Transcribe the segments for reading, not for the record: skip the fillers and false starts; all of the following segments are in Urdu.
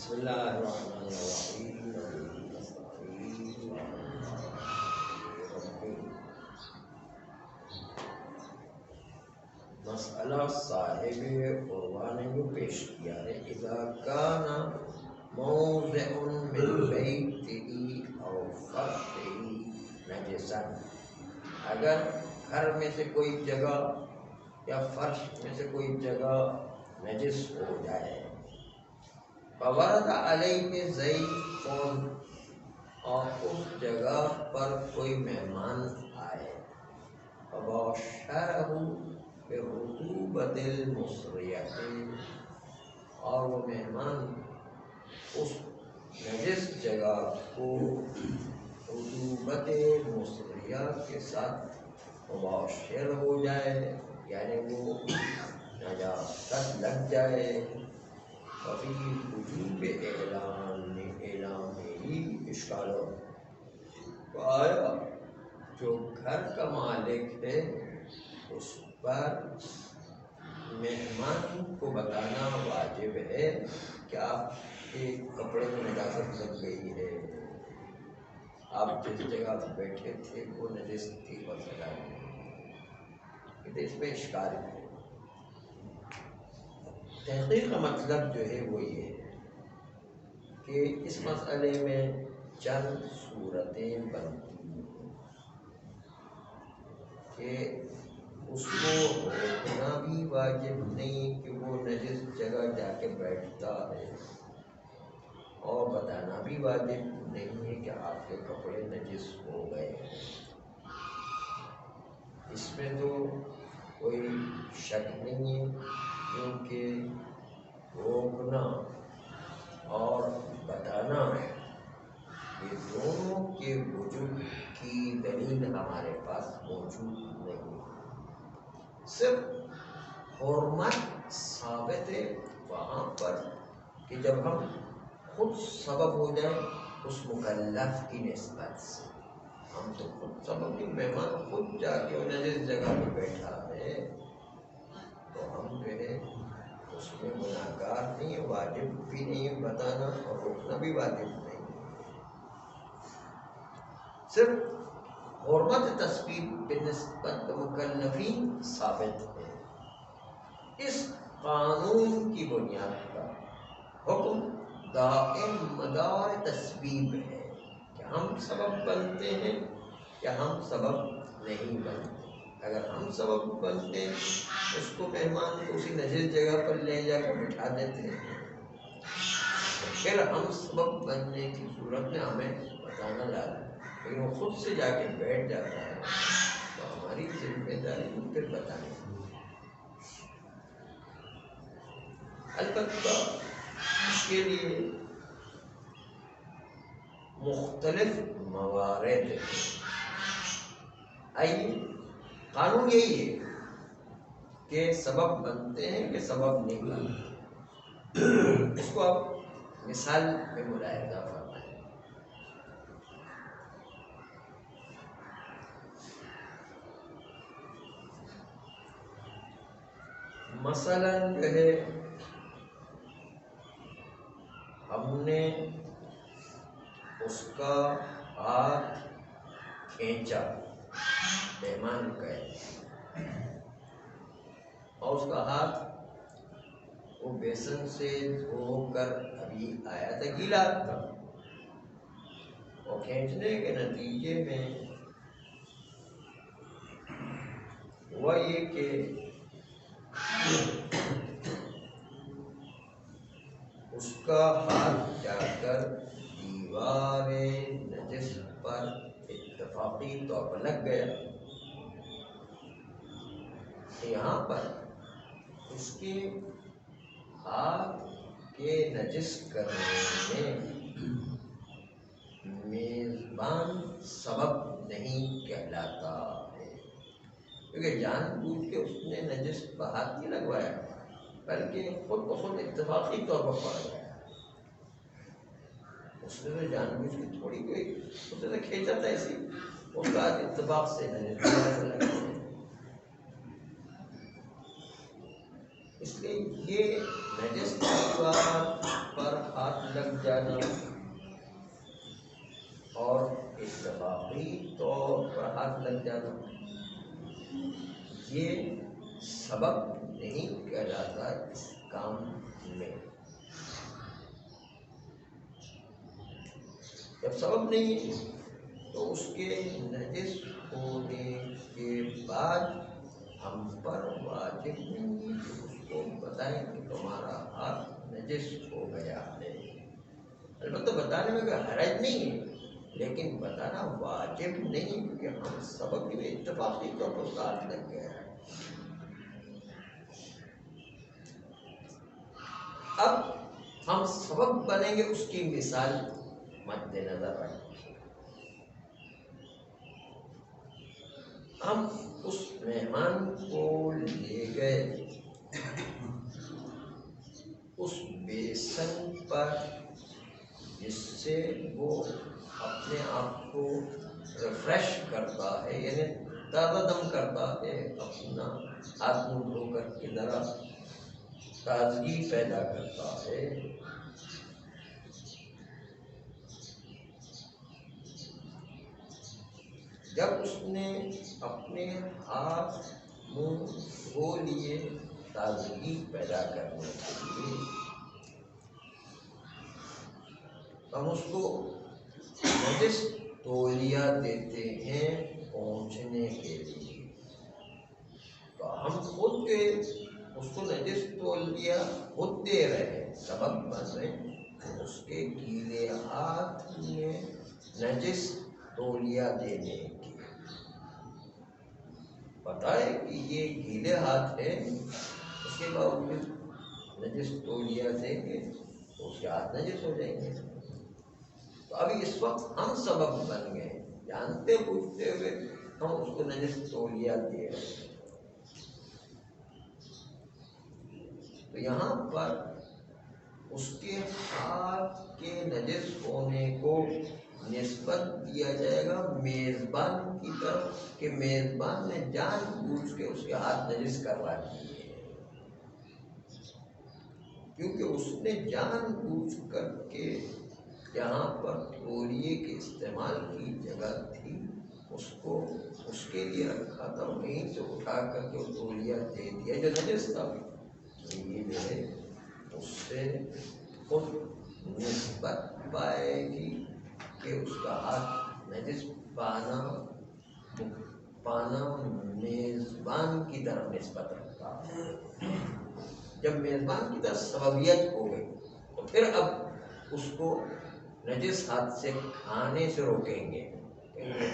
بسم اللہ الرحمن الرحیم مسئلہ صاحب عروہ نے جو پیش کیا ہے اذا کان موضع من بیتہ او فرشہ نجسا، اگر گھر میں سے کوئی جگہ یا فرش میں سے کوئی جگہ نجس ہو جائے، فورد علیہ ضیف، اور اس جگہ پر کوئی مہمان آئے، فباشرہ برطوبۃ المصریۃ، اور وہ مہمان اس نجس جگہ کو رطوبت مصریہ کے ساتھ مباشر ہو جائے، یعنی وہ نجاست لگ جائے، وفی وجوب اعلامی اشکال ہو، تو آیا جو گھر کا مالک ہے اس پر مہمان کو بتانا واجب ہے کہ آپ کے کپڑے میں نجاست لگ گئی ہے، آپ جس جگہ بیٹھے تھے وہ نجس تھی وغیرہ، اس میں اشکال ہے۔ تحقیق کا مطلب جو ہے وہ یہ ہے کہ اس مسئلے میں چند صورتیں بنتی ہیں کہ اس کو روکنا بھی واجب نہیں کہ وہ نجس جگہ جا کے بیٹھتا ہے، اور بتانا بھی واجب نہیں ہے کہ آپ کے کپڑے نجس ہو گئے۔ اس میں تو کوئی شک نہیں ہے، کیونکہ روکنا اور بتانا یہ دونوں کے وجوب کی دلیل ہمارے پاس موجود نہیں، صرف حرمت ثابت ہے وہاں پر کہ جب ہم خود سبب ہو جائیں اس مکلف کی نسبت سے، ہم تو خود سبب نہیں، مہمان خود جا کے نجس جگہ پہ بیٹھا ہے تو ہم جو ہے اس میں گناہگار نہیں ہے، واجب بھی نہیں ہے بتانا، اور روکنا بھی واجب نہیں ہے، صرف حرمت تسبیب بنسبت مکلفین ثابت ہے۔ اس قانون کی بنیاد پر حکم دائم مدار تسبیب ہے کہ ہم سبب بنتے ہیں یا ہم سبب نہیں بنتے۔ اگر ہم سبب بنتے ہیں اس کو مہمان کو اسی نجس جگہ پر لے جا کر بٹھا دیتے ہیں، پھر ہم سبب بننے کی صورت میں ہمیں بتانا لازم ہے، لیکن وہ خود سے جا کے بیٹھ جاتا ہے تو ہماری ذمہ داری کو پھر بتانے کی۔ البتہ اس کے لیے مختلف موارد ہیں، آئیے قانون یہی ہے کہ سبب بنتے ہیں کہ سبب نہیں بنتے، اس کو آپ مثال میں ملاحظہ فرمائیں۔ مثلا جو ہے ہم نے اس کا ہاتھ کھینچا مہمان کا، اور اس کا ہاتھ وہ بیسن سے دھو کر ابھی آیا تھا، گیلا تھا، اور کھینچنے کے نتیجے میں ہوا یہ کہ اس کا ہاتھ جا کر دیوار نجس پر اتفاقی طور پر لگ گیا، یہاں پر اس کے ہاتھ کے نجس کرنے میں میزبان سبب نہیں کہلاتا ہے، کیونکہ جان بوجھ کے اس نے نجس پر ہاتھ نہیں لگوایا بلکہ خود بخود اتفاقی طور پر پڑ گیا، اس نے تو جان بوجھ کے تھوڑی کوئی اس نے کھینچا تھا، ایسی اس کا اتفاق سے نجس لگ گیا۔ اس لیے یہ نجس دیوار پر ہاتھ لگ جانا اور اتفاقی طور پر ہاتھ لگ جانا یہ سبب نہیں کہلاتا اس کام میں. جب سبب نہیں ہے تو اس کے نجس ہونے کے بعد ہم پر واجب نہیں کہ اس کو بتائیں کہ تمہارا ہاتھ نجس ہو گیا ہے. البتہ بتانے میں کوئی حرج نہیں ہے لیکن بتانا واجب نہیں کیونکہ ہم سبب میں اتفاقی طور پر ساتھ لگ گیا ہے. اب ہم سبب بنیں گے اس کی مثال مد نظر رکھیں. ہم اس مہمان کو لے گئے اس بیسن پر جس سے وہ اپنے آپ کو ریفریش کرتا ہے یعنی تازہ دم کرتا ہے اپنا ہاتھ منہ دھو کر کے ذرا تازگی پیدا کرتا ہے. جب اس نے اپنے ہاتھ منہ دھو لیے تازگی پیدا کرنے کے لیے ہم اس کو نجس تولیہ دیتے ہیں پہنچنے کے لیے. تو ہم خود اس کو نجس تولیہ خود دے رہے ہیں سبب بن رہے ہیں اس کے گیلے ہاتھ میں نجس تولیہ دینے کی. پتہ ہے کہ یہ گیلے ہاتھ ہے اس کے باوجود نجس تولیہ دیں گے تو اس کے ہاتھ نجس ہو جائیں گے. تو ابھی اس وقت ہم سبب بن گئے جانتے بوجھتے ہوئے ہم اس کو نجس تولیہ دے رہے ہیں. تو یہاں پر اس کے ہاتھ کے نجس ہونے کو نسبت دیا جائے گا میزبان کی طرف کہ میزبان نے جان بوجھ کے اس کے ہاتھ نجس کروا دیے کیونکہ اس نے جان بوجھ کر کے جہاں پر تولیے کے استعمال کی جگہ تھی اس کو اس کے لیے رکھا تھا وہیں سے اٹھا کر کے تولیہ دے دیا جو نجس تھا. یہ جو ہے اس سے خود نسبت پائے گی کہ اس کا ہاتھ نجس پانا میزبان کی طرف نسبت رکھتا ہے. جب میزبان کی طرف سببیت ہو گئی تو پھر اب اس کو نجس ہاتھ سے کھانے سے روکیں گے.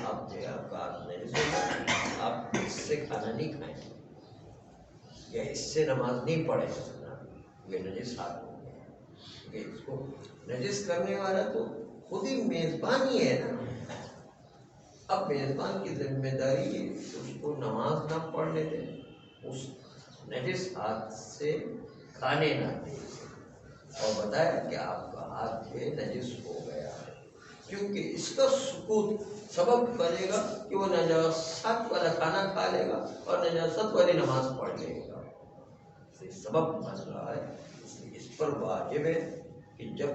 آپ جو ہے آپ کا ہاتھ نجس ہو گیا آپ اس سے کھانا نہیں کھائیں یا اس سے نماز نہیں پڑھے یہ نجس ہاتھ ہو گیا. اس کو نجس کرنے والا تو خود ہی میزبان ہی ہے نا. اب میزبان کی ذمہ داری ہے اس کو نماز نہ پڑھنے دے اس نجس ہاتھ سے کھانے نہ دے اور بتایا کہ آپ کا ہاتھ جو ہے نجس ہو گیا ہے کیونکہ اس کا سکوت سبب بنے گا کہ وہ نجاست والا کھانا کھا لے گا اور نجاست والی نماز پڑھ لے گا. سبب بن رہا ہے اس پر واجب ہے کہ جب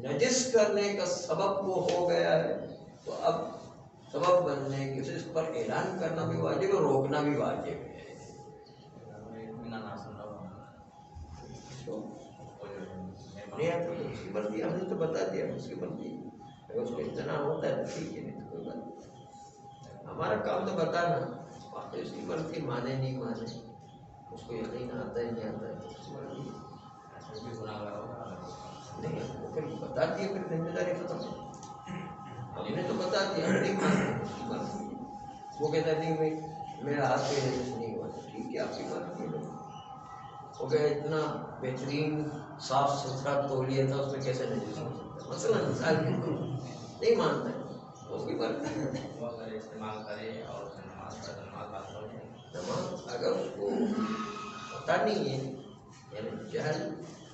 نجس کرنے کا سبب وہ ہو گیا ہے تو اب سبب بننے کی اس پر اعلان کرنا بھی واجب ہے اور روکنا بھی واجب ہے. اس کی مرضی ہم نے تو بتا دیا اس کی مرضی اگر اس کو اتنا ہوتا ہے تو ٹھیک ہے نہیں تو کوئی بات. ہمارا کام تو بتانا باقی اس کی مرضی مانے نہیں مانے اس کو یقین آتا ہے نہیں آتا ہے اس کی مرضی نہیں. وہ پھر بتا دیا پھر ذمہ داری ختم ہم نے تو بتا دیا ہم نہیں مانتے اس کی مرضی. وہ کہتا نہیں بھائی میرا ہاتھ پہ نجس نہیں ہوا ٹھیک ہے آپ کی مرضی ہے. وہ کہ اتنا بہترین صاف ستھرا تولیہ تھا اس میں کیسے نجس ہو سکتا ہے مثلا مثال نہیں مانتا ہے اس کی مرضی. استعمال کرے اور نماز اگر اس کو پتہ نہیں ہے یعنی جہل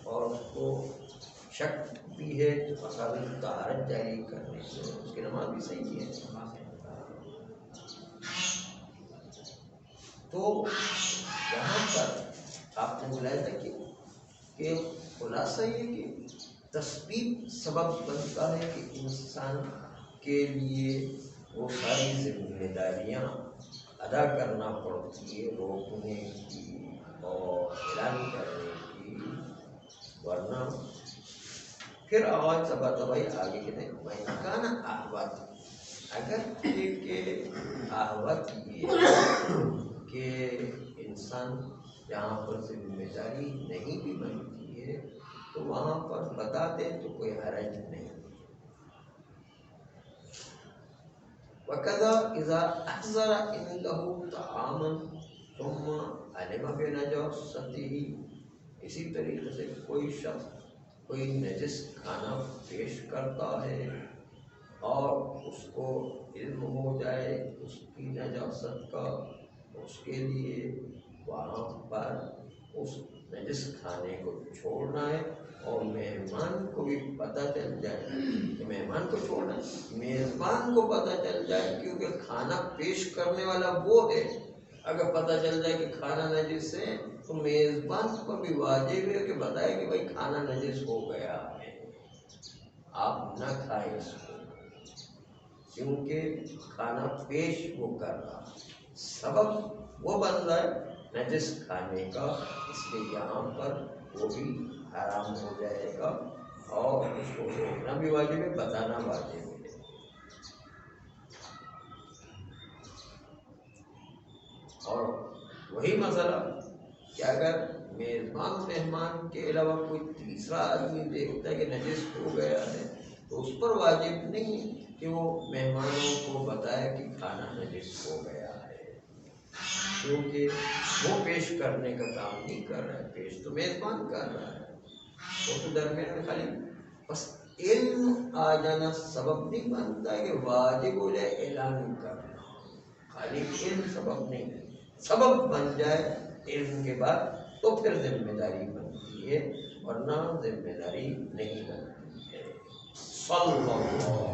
اور اس کو شک بھی ہے مساوی طہارت جاری کرنے سے اس کی نماز بھی صحیح ہے. تو یہاں پر آپ نے بلایا تھا کہ خلاصہ یہ کہ تسبیب سبب بنتا ہے کہ انسان کے لیے وہ ساری ذمہ داریاں ادا کرنا پڑتی ہے، روکنے کی اور اعلان کرنے کی، ورنہ پھر آواز تباہی آگے کے نہیں مہنگان آہوت، اگر کہ آہوت یہ کہ انسان جہاں پر ذمہ داری نہیں بھی بنتی ہے تو وہاں پر بتا دیں تو کوئی حرج نہیں۔ وَكَذَا إِذَا أَحْضَرَ عِنْدَهُ طَعَامًا ثُمَّ عَلِمَ بِنَجَاسَتِهِ، اسی طریقے سے کوئی شخص کوئی نجس کھانا پیش کرتا ہے اور اس کو علم ہو جائے اس کی نجاست کا، اس کے لیے وہاں پر اس نجس کھانے کو چھوڑنا ہے، اور مہمان کو بھی پتہ چل جائے کہ مہمان کو چھوڑنا ہے، میزبان کو پتہ چل جائے، کیونکہ کھانا پیش کرنے والا وہ ہے۔ اگر پتہ چل جائے کہ کھانا نجس ہے تو میزبان کو بھی واجب ہے کہ بتائے کہ بھائی کھانا نجس ہو گیا ہے، آپ نہ کھائیں اس کو، کیونکہ کھانا پیش وہ کر رہا، سبب وہ بن رہا ہے نجس کھانے کا، اس لیے یہاں پر وہ بھی حرام ہو جائے گا، اور اس کو روکنا بھی واجب ہے، بتانا واجب ہے۔ اور وہی مسئلہ کہ اگر مہمان کے علاوہ کوئی تیسرا آدمی دیکھتا ہے کہ نجس ہو گیا ہے تو اس پر واجب نہیں کہ وہ مہمانوں کو بتائے کہ کھانا نجس ہو گیا ہے، کیونکہ وہ پیش کرنے کا کام نہیں کر رہا ہے، پیش تو میزبان کر رہا ہے۔ تو درمیان میں خالی بس علم آ جانا سبب نہیں بنتا کہ واجب ہو جائے اعلان کرنا، خالی علم سبب نہیں، سبب بن جائے علم کے بعد تو پھر ذمہ داری بنتی ہے، ورنہ ذمہ داری نہیں بنتی ہے۔ صلی اللہ